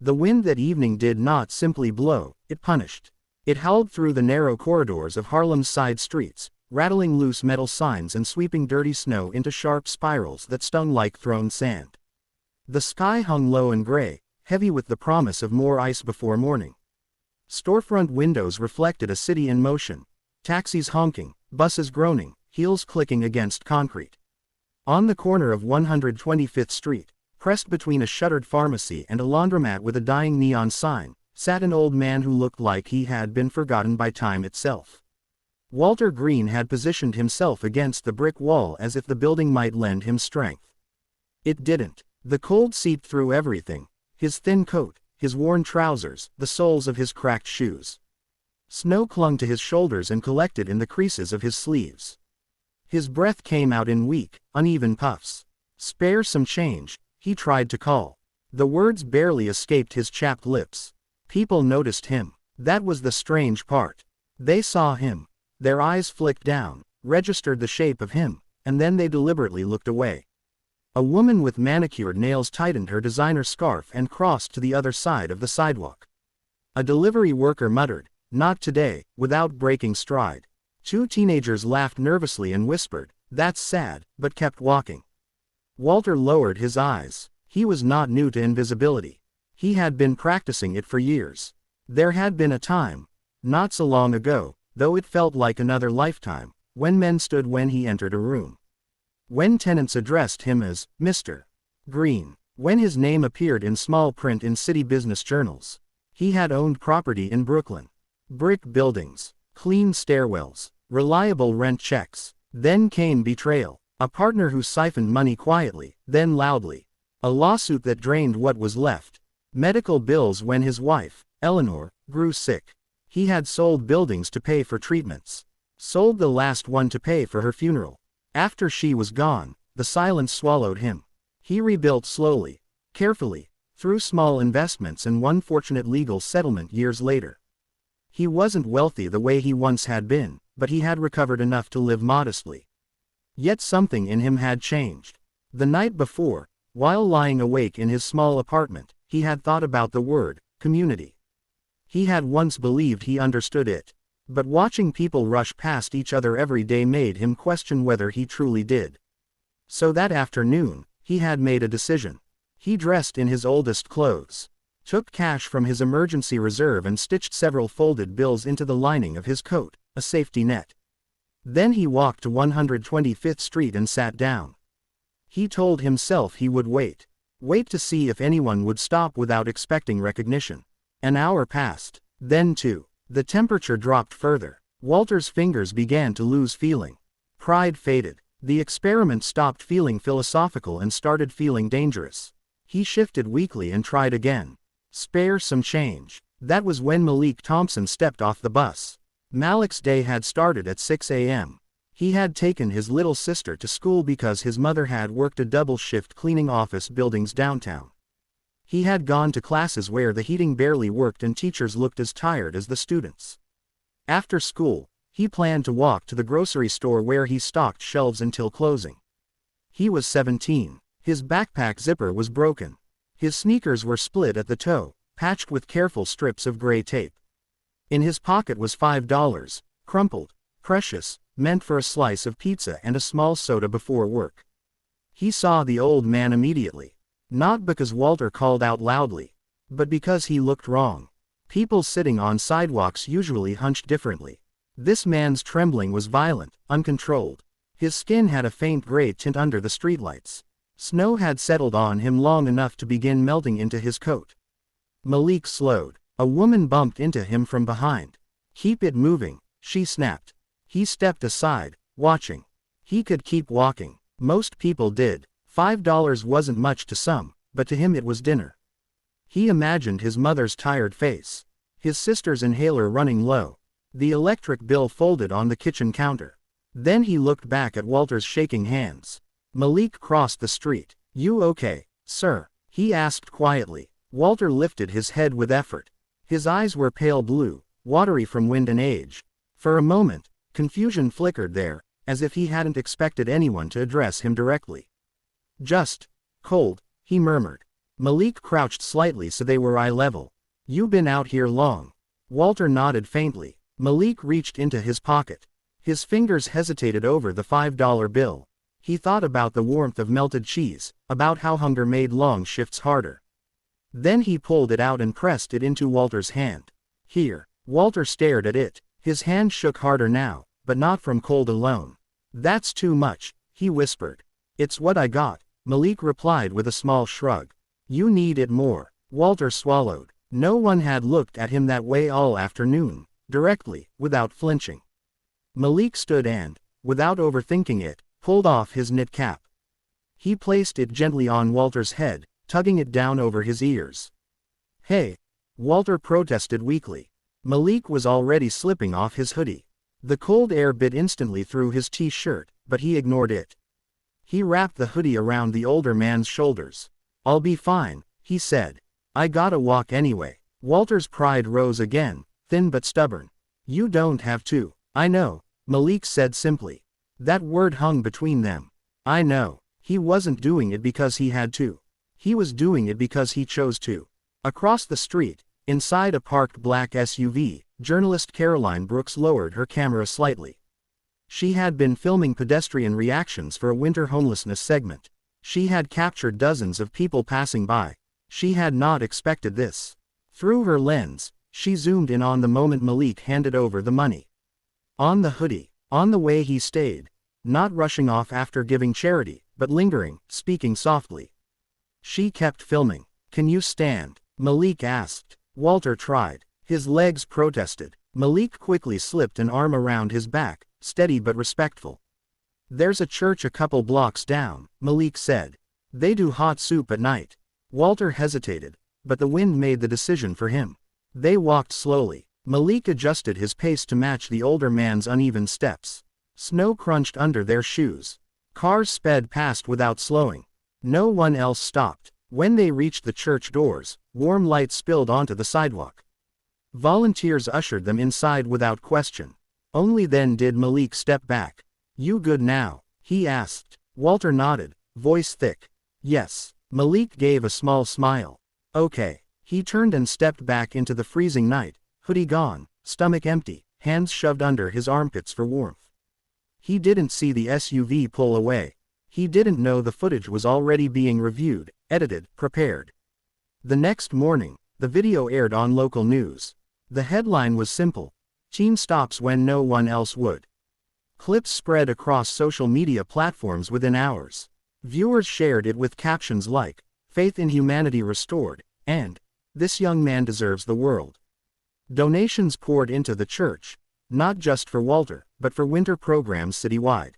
The wind that evening did not simply blow, it punished. It howled through the narrow corridors of Harlem's side streets, rattling loose metal signs and sweeping dirty snow into sharp spirals that stung like thrown sand. The sky hung low and gray, heavy with the promise of more ice before morning. Storefront windows reflected a city in motion. Taxis honking, buses groaning, heels clicking against concrete. On the corner of 125th Street, pressed between a shuttered pharmacy and a laundromat with a dying neon sign, sat an old man who looked like he had been forgotten by time itself. Walter Green had positioned himself against the brick wall as if the building might lend him strength. It didn't. The cold seeped through everything: his thin coat, his worn trousers, the soles of his cracked shoes. Snow clung to his shoulders and collected in the creases of his sleeves. His breath came out in weak, uneven puffs. "Spare some change," he tried to call. The words barely escaped his chapped lips. People noticed him. That was the strange part. They saw him. Their eyes flicked down, registered the shape of him, and then they deliberately looked away. A woman with manicured nails tightened her designer scarf and crossed to the other side of the sidewalk. A delivery worker muttered, "Not today," without breaking stride. Two teenagers laughed nervously and whispered, "That's sad," but kept walking. Walter lowered his eyes. He was not new to invisibility. He had been practicing it for years. There had been a time, not so long ago, though it felt like another lifetime, when men stood when he entered a room. When tenants addressed him as Mr. Green. When his name appeared in small print in city business journals. He had owned property in Brooklyn. Brick buildings, clean stairwells, reliable rent checks. Then came betrayal. A partner who siphoned money quietly, then loudly. A lawsuit that drained what was left. Medical bills when his wife, Eleanor, grew sick. He had sold buildings to pay for treatments. Sold the last one to pay for her funeral. After she was gone, the silence swallowed him. He rebuilt slowly, carefully, through small investments and one fortunate legal settlement years later. He wasn't wealthy the way he once had been, but he had recovered enough to live modestly. Yet something in him had changed. The night before, while lying awake in his small apartment, he had thought about the word, community. He had once believed he understood it. But watching people rush past each other every day made him question whether he truly did. So that afternoon, he had made a decision. He dressed in his oldest clothes, took cash from his emergency reserve and stitched several folded bills into the lining of his coat, a safety net. Then he walked to 125th Street and sat down. He told himself he would wait. Wait to see if anyone would stop without expecting recognition. An hour passed, then two. The temperature dropped further. Walter's fingers began to lose feeling. Pride faded. The experiment stopped feeling philosophical and started feeling dangerous. He shifted weakly and tried again. Spare some change. That was when Malik Thompson stepped off the bus. Malik's day had started at 6 a.m. He had taken his little sister to school because his mother had worked a double shift cleaning office buildings downtown. He had gone to classes where the heating barely worked and teachers looked as tired as the students. After school, he planned to walk to the grocery store where he stocked shelves until closing. He was 17. His backpack zipper was broken. His sneakers were split at the toe, patched with careful strips of gray tape. In his pocket was $5, crumpled, precious, meant for a slice of pizza and a small soda before work. He saw the old man immediately. Not because Walter called out loudly, but because he looked wrong. People sitting on sidewalks usually hunched differently. This man's trembling was violent, uncontrolled. His skin had a faint gray tint under the streetlights. Snow had settled on him long enough to begin melting into his coat. Malik slowed. A woman bumped into him from behind. "Keep it moving," she snapped. He stepped aside, watching. He could keep walking. Most people did. $5 wasn't much to some, but to him it was dinner. He imagined his mother's tired face, his sister's inhaler running low, the electric bill folded on the kitchen counter. Then he looked back at Walter's shaking hands. Malik crossed the street. "You okay, sir?" he asked quietly. Walter lifted his head with effort. His eyes were pale blue, watery from wind and age. For a moment, confusion flickered there, as if he hadn't expected anyone to address him directly. "Just cold," he murmured. Malik crouched slightly so they were eye level. You been out here long? Walter nodded faintly. Malik reached into his pocket. His fingers hesitated over the $5 bill. He thought about the warmth of melted cheese, about how hunger made long shifts harder. Then he pulled it out and pressed it into Walter's hand. Here. Walter stared at it. His hand shook harder now, but not from cold alone. That's too much, he whispered. It's what I got, Malik replied with a small shrug. You need it more. Walter swallowed. No one had looked at him that way all afternoon, directly, without flinching. Malik stood and, without overthinking it, pulled off his knit cap. He placed it gently on Walter's head, tugging it down over his ears. Hey! Walter protested weakly. Malik was already slipping off his hoodie. The cold air bit instantly through his t-shirt, but he ignored it. He wrapped the hoodie around the older man's shoulders. I'll be fine, he said. I gotta walk anyway. Walter's pride rose again, thin but stubborn. You don't have to. I know, Malik said simply. That word hung between them. I know. He wasn't doing it because he had to. He was doing it because he chose to. Across the street, inside a parked black SUV, journalist Caroline Brooks lowered her camera slightly. She had been filming pedestrian reactions for a winter homelessness segment. She had captured dozens of people passing by. She had not expected this. Through her lens, she zoomed in on the moment Malik handed over the money. On the hoodie, on the way he stayed, not rushing off after giving charity, but lingering, speaking softly. She kept filming. Can you stand? Malik asked. Walter tried. His legs protested. Malik quickly slipped an arm around his back, steady but respectful. There's a church a couple blocks down, Malik said. They do hot soup at night. Walter hesitated, but the wind made the decision for him. They walked slowly. Malik adjusted his pace to match the older man's uneven steps. Snow crunched under their shoes. Cars sped past without slowing. No one else stopped. When they reached the church doors, warm light spilled onto the sidewalk. Volunteers ushered them inside without question. Only then did Malik step back. You good now? He asked. Walter nodded, voice thick. Yes. Malik gave a small smile. Okay. He turned and stepped back into the freezing night, hoodie gone, stomach empty, hands shoved under his armpits for warmth. He didn't see the SUV pull away. He didn't know the footage was already being reviewed, edited, prepared. The next morning, the video aired on local news. The headline was simple. Teen stops when no one else would. Clips spread across social media platforms within hours. Viewers shared it with captions like, "Faith in humanity restored," and, "This young man deserves the world." Donations poured into the church, not just for Walter, but for winter programs citywide.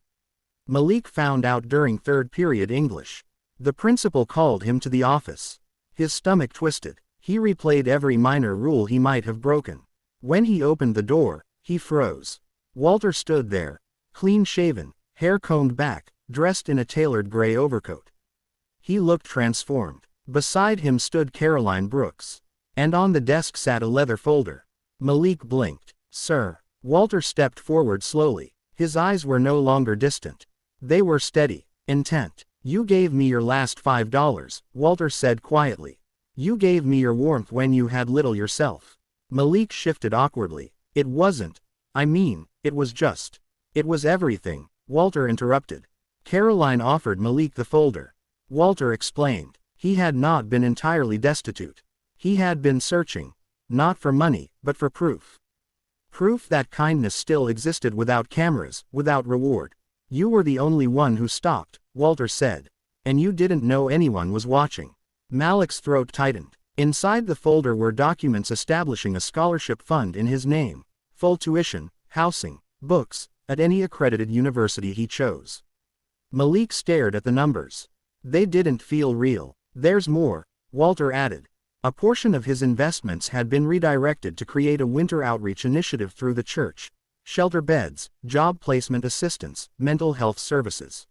Malik found out during third period English. The principal called him to the office. His stomach twisted. He replayed every minor rule he might have broken. When he opened the door, he froze. Walter stood there, clean-shaven, hair combed back, dressed in a tailored gray overcoat. He looked transformed. Beside him stood Caroline Brooks. And on the desk sat a leather folder. Malik blinked. Sir. Walter stepped forward slowly. His eyes were no longer distant. They were steady, intent. You gave me your last $5, Walter said quietly. You gave me your warmth when you had little yourself. Malik shifted awkwardly. It wasn't. I mean, it was just. It was everything, Walter interrupted. Caroline offered Malik the folder. Walter explained. He had not been entirely destitute. He had been searching. Not for money, but for proof. Proof that kindness still existed without cameras, without reward. You were the only one who stopped, Walter said. And you didn't know anyone was watching. Malik's throat tightened. Inside the folder were documents establishing a scholarship fund in his name. Full tuition, housing, books, at any accredited university he chose. Malik stared at the numbers. They didn't feel real. There's more, Walter added. A portion of his investments had been redirected to create a winter outreach initiative through the church. Shelter beds, job placement assistance, mental health services.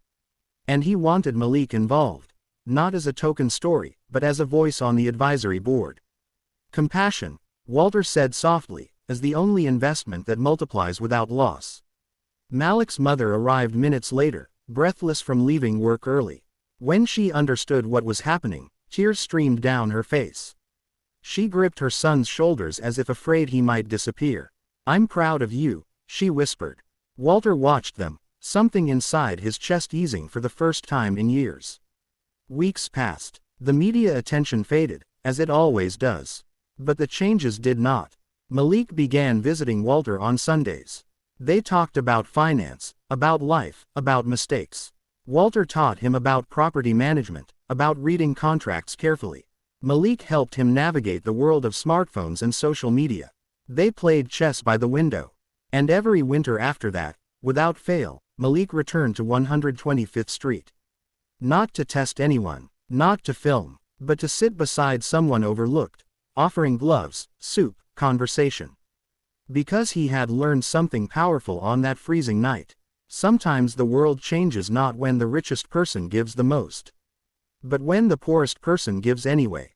And he wanted Malik involved. Not as a token story, but as a voice on the advisory board. Compassion, Walter said softly, is the only investment that multiplies without loss. Malik's mother arrived minutes later, breathless from leaving work early. When she understood what was happening, Tears streamed down her face. She gripped her son's shoulders as if afraid he might disappear. "I'm proud of you," she whispered. Walter watched them, something inside his chest easing for the first time in years. Weeks passed. The media attention faded, as it always does. But the changes did not. Malik began visiting Walter on Sundays. They talked about finance, about life, about mistakes. Walter taught him about property management, about reading contracts carefully. Malik helped him navigate the world of smartphones and social media. They played chess by the window. And every winter after that, without fail, Malik returned to 125th Street. Not to test anyone, not to film, but to sit beside someone overlooked, offering gloves, soup, conversation. Because he had learned something powerful on that freezing night. Sometimes the world changes not when the richest person gives the most, but when the poorest person gives anyway.